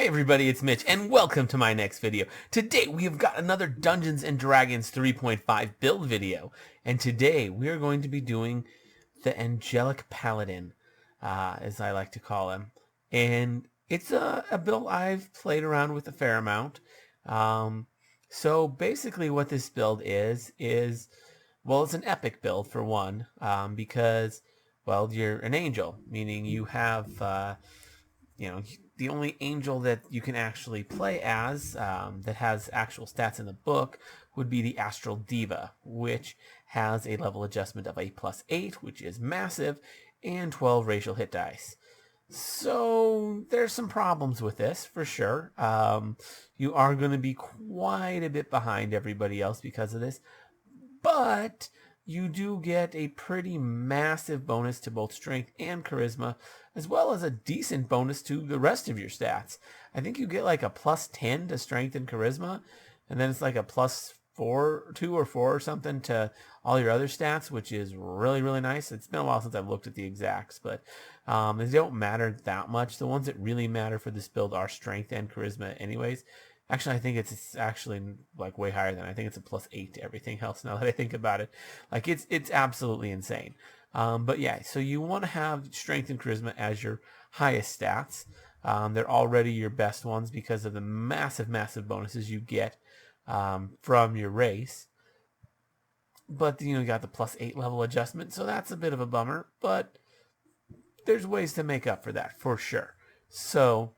Hey everybody, it's Mitch, and welcome to my next video. Today we have got another Dungeons & Dragons 3.5 build video, and today we are going to be doing the Angelic Paladin, as I like to call him. And it's a build I've played around with a fair amount. So basically what this build is, well, it's an epic build for one, because, well, you're an angel, meaning you have, the only angel that you can actually play as that has actual stats in the book would be the Astral Diva, which has a level adjustment of a +8, which is massive, and 12 racial hit dice. So there's some problems with this for sure. You are going to be quite a bit behind everybody else because of this, but you do get a pretty massive bonus to both strength and charisma, as well as a decent bonus to the rest of your stats. I think you get like a +10 to strength and charisma, and then it's like a +4, 2 or 4 or something to all your other stats, which is really, really nice. It's been a while since I've looked at the exacts, but they don't matter that much. The ones that really matter for this build are strength and charisma anyways. Actually, I think it's actually like way higher than I think it's a +8 to everything else now that I think about it. Like it's absolutely insane. But yeah, so you want to have strength and charisma as your highest stats. They're already your best ones because of the massive, massive bonuses you get from your race. But you got the +8 level adjustment, so that's a bit of a bummer. But there's ways to make up for that for sure. So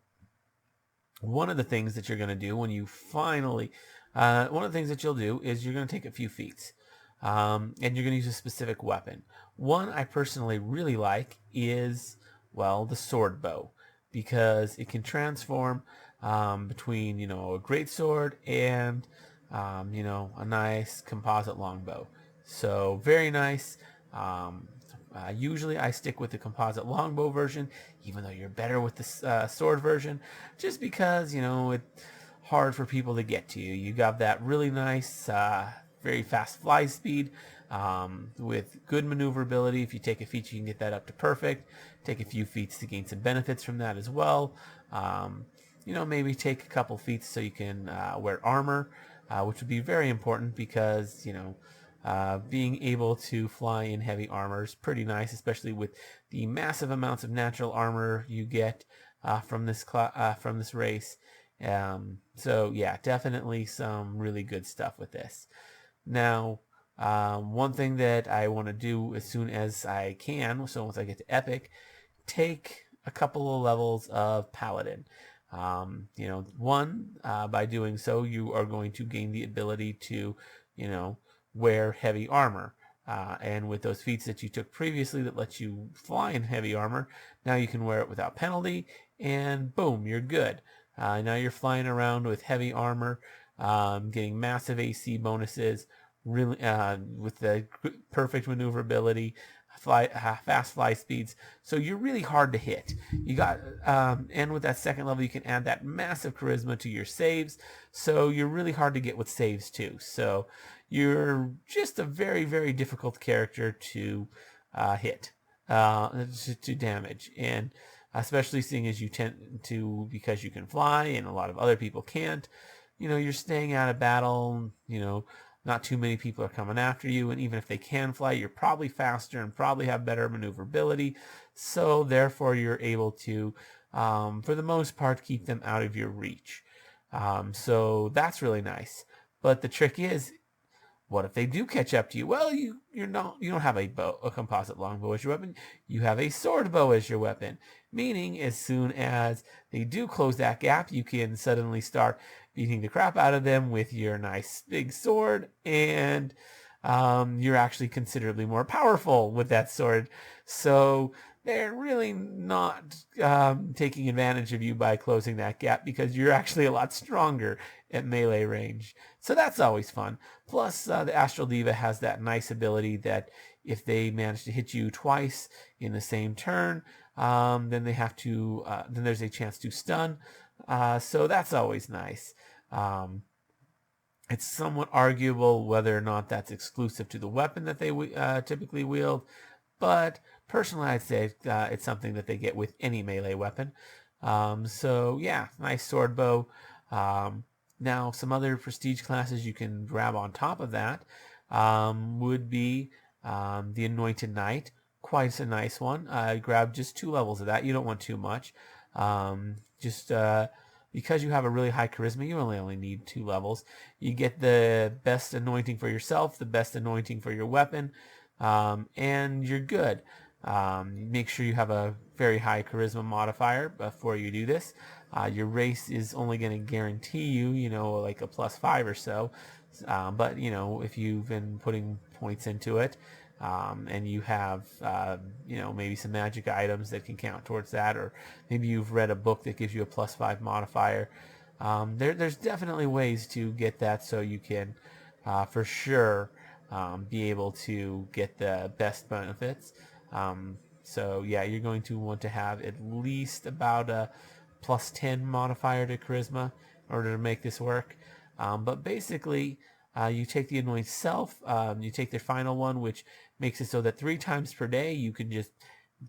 one of the things that you're going to do when you finally, one of the things that you'll do is you're going to take a few feats, and you're going to use a specific weapon. One I personally really like is, well, the sword bow, because it can transform between, a greatsword and, a nice composite longbow. So very nice. Usually I stick with the composite longbow version, even though you're better with the sword version, just because, it's hard for people to get to you. You got that really nice, very fast fly speed with good maneuverability. If you take a feat, you can get that up to perfect. Take a few feats to gain some benefits from that as well. Maybe take a couple feats so you can wear armor, which would be very important because, being able to fly in heavy armor is pretty nice, especially with the massive amounts of natural armor you get from this race. So yeah, definitely some really good stuff with this. Now, one thing that I want to do as soon as I can, so once I get to Epic, take a couple of levels of Paladin. By doing so, you are going to gain the ability to, wear heavy armor. And with those feats that you took previously that let you fly in heavy armor, now you can wear it without penalty, and boom, you're good. Now you're flying around with heavy armor, getting massive AC bonuses, really with the perfect maneuverability, fast fly speeds. So you're really hard to hit. You got, and with that second level, you can add that massive charisma to your saves. So you're really hard to get with saves too. So you're just a very, very difficult character to hit, to damage. And especially seeing as you tend to, because you can fly and a lot of other people can't, you're staying out of battle, not too many people are coming after you, and even if they can fly, you're probably faster and probably have better maneuverability, so therefore you're able to, for the most part, keep them out of your reach. So that's really nice. But the trick is, what if they do catch up to you? Well, you don't have a composite longbow as your weapon. You have a sword bow as your weapon, meaning as soon as they do close that gap, you can suddenly start beating the crap out of them with your nice big sword, and you're actually considerably more powerful with that sword. So they're really not taking advantage of you by closing that gap, because you're actually a lot stronger at melee range. So that's always fun. Plus, the Astral Diva has that nice ability that if they manage to hit you twice in the same turn, then they have to. Then there's a chance to stun. So that's always nice. It's somewhat arguable whether or not that's exclusive to the weapon that they typically wield, but personally I'd say it's something that they get with any melee weapon. So yeah, nice sword bow. Um, Now some other prestige classes you can grab on top of that would be the Anointed Knight. Quite a nice one. Grab just 2 levels of that. You don't want too much. Just because you have a really high charisma, you only need 2 levels. You get the best anointing for yourself, the best anointing for your weapon, and you're good. Make sure you have a very high charisma modifier before you do this. Your race is only going to guarantee you, like a +5 or so. But, if you've been putting points into it, and you have, maybe some magic items that can count towards that, or maybe you've read a book that gives you a +5 modifier. There's definitely ways to get that so you can, for sure, be able to get the best benefits. So yeah, you're going to want to have at least about a +10 modifier to charisma in order to make this work. But basically, you take the anointed self, you take their final one, which makes it so that 3 times per day you can just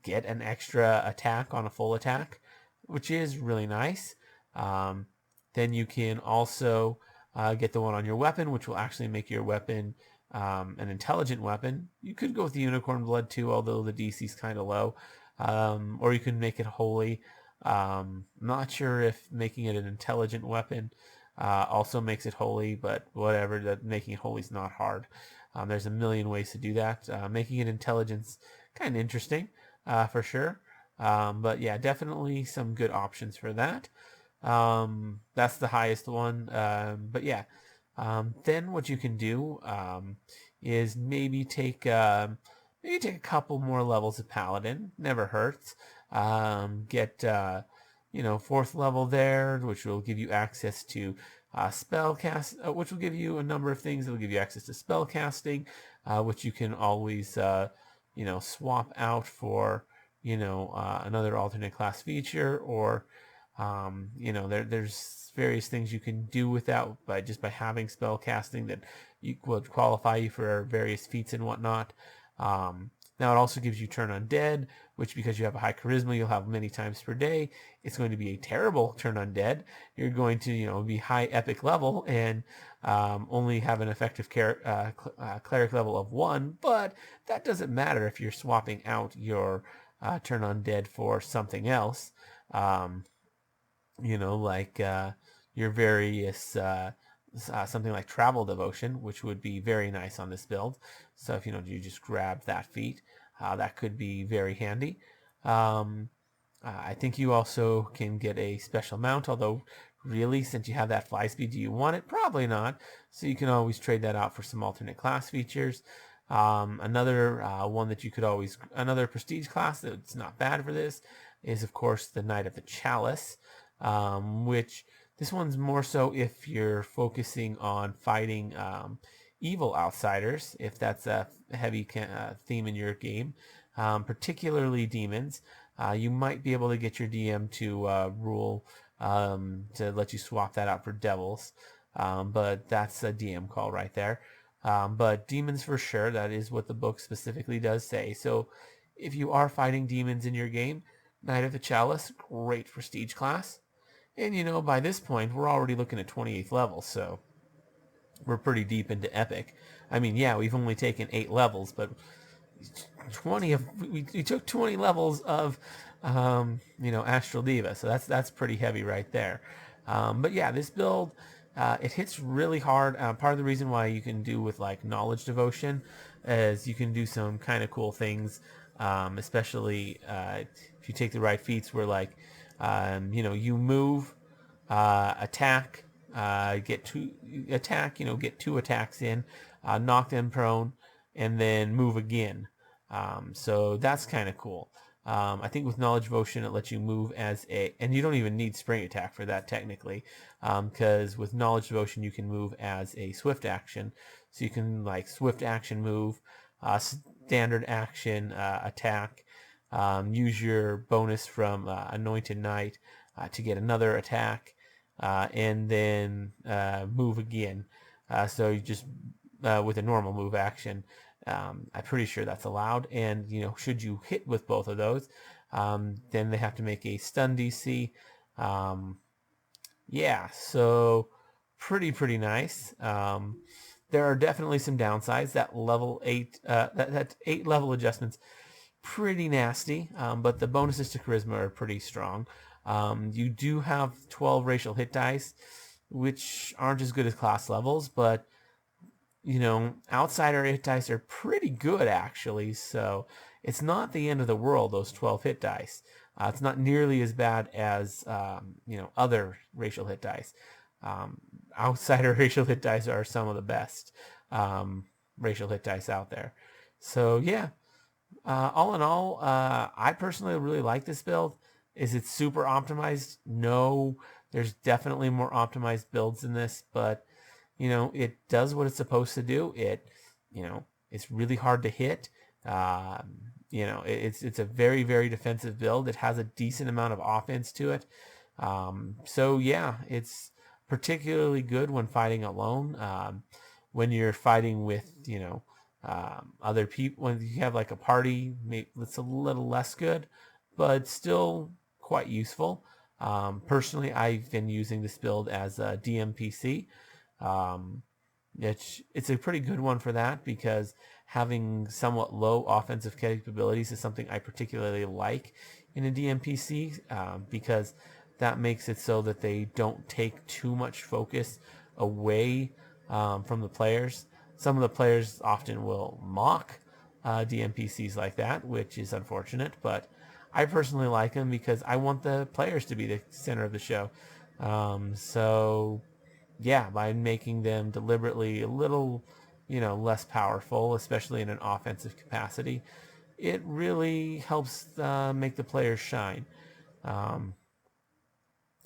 get an extra attack on a full attack, which is really nice. Then you can also get the one on your weapon, which will actually make your weapon an intelligent weapon. You could go with the unicorn blood too, although the DC is kind of low. Or you can make it holy. Not sure if making it an intelligent weapon also makes it holy, but whatever. That making it holy is not hard. There's a million ways to do that. Making it intelligence kind of interesting, for sure. But yeah, definitely some good options for that. That's the highest one. But yeah, then what you can do is maybe take a couple more levels of Paladin. Never hurts. Get 4th level there, which will give you access to spell cast, which will give you a number of things. It'll give you access to spell casting, which you can always swap out for another alternate class feature, or there's various things you can do without by having spell casting that would qualify you for various feats and whatnot. Now it also gives you turn undead, which because you have a high charisma, you'll have many times per day. It's going to be a terrible turn undead. You're going to be high epic level and only have an effective cleric level of 1, but that doesn't matter if you're swapping out your turn undead for something else. Like your various something like travel devotion, which would be very nice on this build. So if you just grab that feat, that could be very handy. I think you also can get a special mount, although really, since you have that fly speed, do you want it? Probably not. So you can always trade that out for some alternate class features. Another one that you could always, another prestige class that's not bad for this is, of course, the Knight of the Chalice, which this one's more so if you're focusing on fighting evil outsiders, if that's a heavy theme in your game, particularly demons. You might be able to get your DM to rule to let you swap that out for devils, but that's a DM call right there. But demons for sure, that is what the book specifically does say. So if you are fighting demons in your game, Knight of the Chalice, great prestige class. And by this point, we're already looking at 28th level, so we're pretty deep into epic. I mean, yeah, we've only taken 8 levels, but we took 20 levels of Astral Diva, so that's pretty heavy right there. But yeah, this build, it hits really hard. Part of the reason why you can do with like knowledge devotion is you can do some kind of cool things, especially if you take the right feats where like you move, attack, get 2 attacks in, knock them prone, and then move again. So that's kind of cool. I think with Knowledge Devotion, it lets you move and you don't even need Spring Attack for that technically, because with Knowledge Devotion, you can move as a swift action. So you can like swift action move, standard action attack, use your bonus from Anointed Knight to get another attack, and then move again. So you just with a normal move action, I'm pretty sure that's allowed. And should you hit with both of those, Then they have to make a stun DC. Yeah, so pretty nice. There are definitely some downsides. That level 8, that 8 level adjustments, pretty nasty. But the bonuses to charisma are pretty strong. You do have 12 racial hit dice, which aren't as good as class levels, but you know, outsider hit dice are pretty good actually. So it's not the end of the world. Those 12 hit dice. It's not nearly as bad as you know, other racial hit dice. Outsider racial hit dice are some of the best racial hit dice out there. So yeah, all in all, I personally really like this build. Is it super optimized? No, there's definitely more optimized builds than this, but you know, it does what it's supposed to do. It, you know, it's really hard to hit. You know, it's a very defensive build. It has a decent amount of offense to it. So yeah, it's particularly good when fighting alone. When you're fighting with, you know, other people, when you have like a party, maybe it's a little less good, but still quite useful. Personally, I've been using this build as a DMPC. Um, it's a pretty good one for that because having somewhat low offensive capabilities is something I particularly like in a DMPC, because that makes it so that they don't take too much focus away from the players. Some of the players often will mock DMPCs like that, which is unfortunate, but I personally like them because I want the players to be the center of the show. So yeah, by making them deliberately a little, you know, less powerful, especially in an offensive capacity, it really helps make the players shine. Um,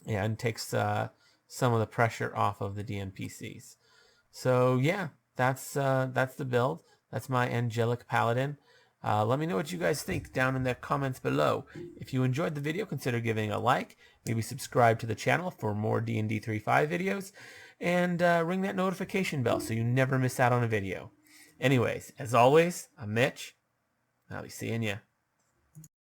yeah, and takes some of the pressure off of the DMPCs. So yeah, that's the build. That's my Angelic Paladin. Let me know what you guys think down in the comments below. If you enjoyed the video, consider giving a like, maybe subscribe to the channel for more D&D 3.5 videos, and ring that notification bell so you never miss out on a video. Anyways, as always, I'm Mitch, and I'll be seeing you